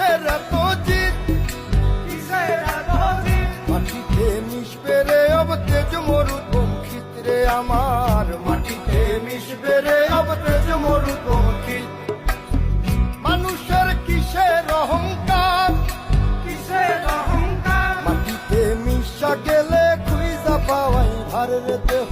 কিসের এত জিত, মাটিতে মিশবে রে অব তেজ মরুদম ক্ষিত্রে আমার, মাটিতে মিশবে রে অব তেজ মরুদম ক্ষিত। মানুষের কিসের অহংকার, মাটিতে মিশা গেলে খুঁজা পাওয়াই ভারের দেহ।